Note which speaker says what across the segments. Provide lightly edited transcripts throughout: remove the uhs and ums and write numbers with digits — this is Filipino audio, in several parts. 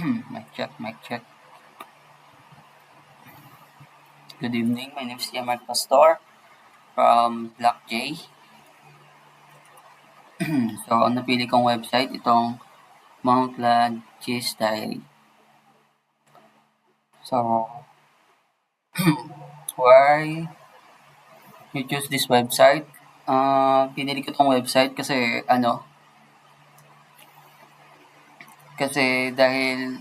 Speaker 1: Mic check, mic check. Good evening, my name is Mark Pastor from Black J. So, ang napili kong website, itong Mountland Cheese Diary. So, why you choose this website? Pinili ko tong website kasi dahil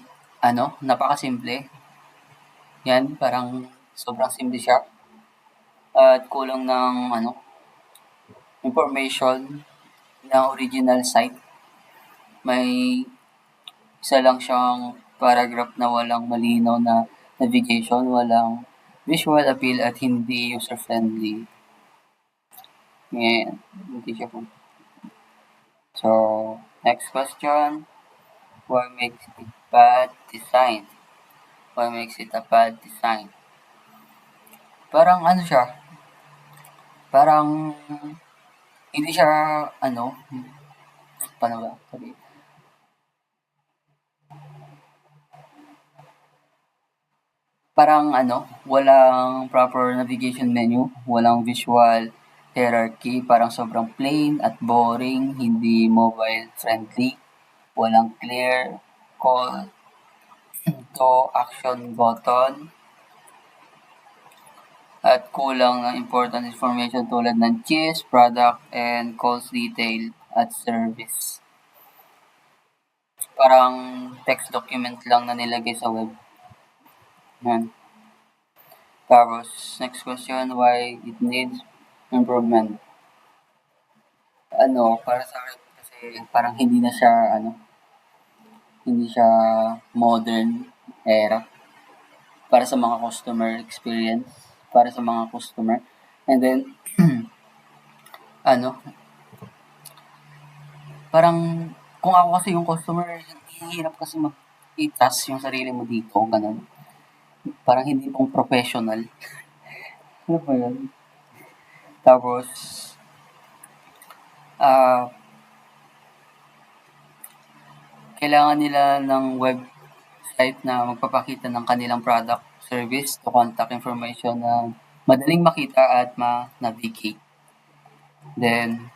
Speaker 1: napakasimple. Yan, parang sobrang simple siya. At kulang ng information ng original site. May isa lang siyang paragraph na walang malinaw na navigation, walang visual appeal at hindi user-friendly. Ngayon, hindi siya po. So, next question. What makes it bad design? What makes it a bad design? Parang siya, parang hindi siya, paano ba? Sabi, parang walang proper navigation menu, walang visual hierarchy, parang sobrang plain at boring, hindi mobile friendly, walang clear call to action button, at kulang ng important information tulad ng cheese, product, and calls detail at service. Parang text document lang na nilagay sa web. Yan. Tapos, next question, why it needs improvement? Para sa akin kasi parang hindi siya modern era para sa mga customer experience, para sa mga customer. And then, parang kung ako kasi yung customer, hirap kasi i-task yung sarili mo dito, ganun. Parang hindi pong professional. Ano ba yun? Tapos, kailangan nila ng website na magpapakita ng kanilang product, service, to contact information na madaling makita at ma-navigate. Then,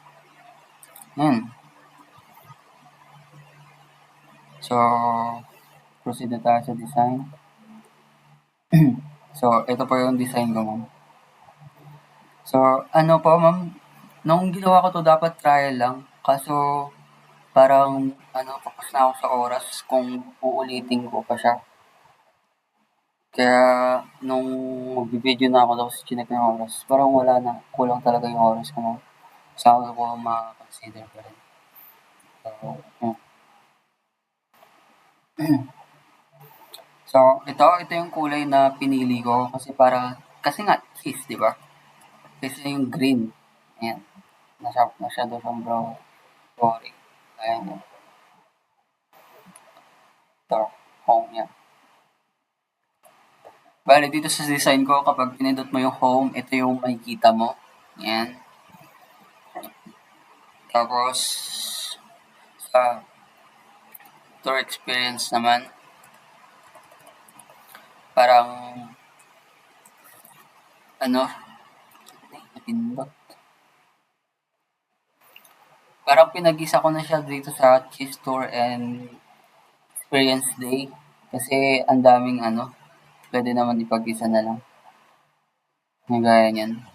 Speaker 1: So, proceed na tayo sa design. So, ito po yung design ko, ma'am. So, ma'am, nung ginawa ko to dapat trial lang. Kaso, parang, tapos na ako sa oras kung uulitin ko pa siya. Kaya, nung mag-video na ako, tapos chinek na yung oras, parang wala na. Kulang talaga yung oras ko, ma'am. Saan ko ma-consider pa rin. So, ito yung kulay na pinili ko kasi nga cheese, di ba? Kasi yung green. Ayan. Masyado siyang brown. Boring. Ayan yan. Ito, home yan. Bale, dito sa design ko, kapag pinindot mo yung home, ito yung makikita mo. Ayan. Tapos, sa tour experience naman, parang, napindot. Parang pinag-isa ko na siya dito sa cheese tour and experience day. Kasi ang daming pwede naman ipag-isa na lang. Gaya niyan.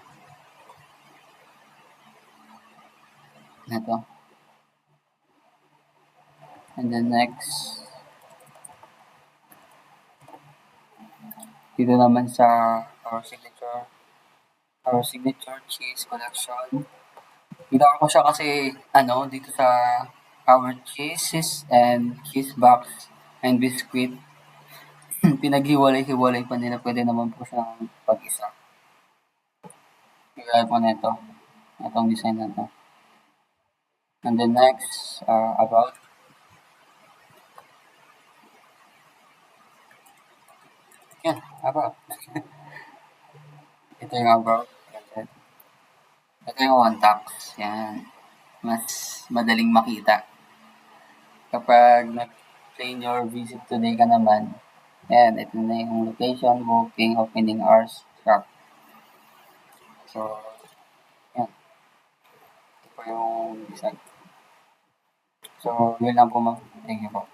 Speaker 1: Ito. And then next, dito naman sa our signature cheese collection. Ginawa ko siya kasi dito sa our cheeses and cheese box and biscuit. Pinaghiwalay-hiwalay pa nila, pwede naman po siyang pag-isa. Gaya po na ito. Itong design na ito. And then next, about. Yan, about. Ito yung about. Ito yung one tax. Yan. Mas madaling makita. Kapag explain your visit today ka naman. Ayan, ito na yung location, booking, opening hours, shop. So, yan. Ito po yung design. So, yun lang po ma'am. Thank you po.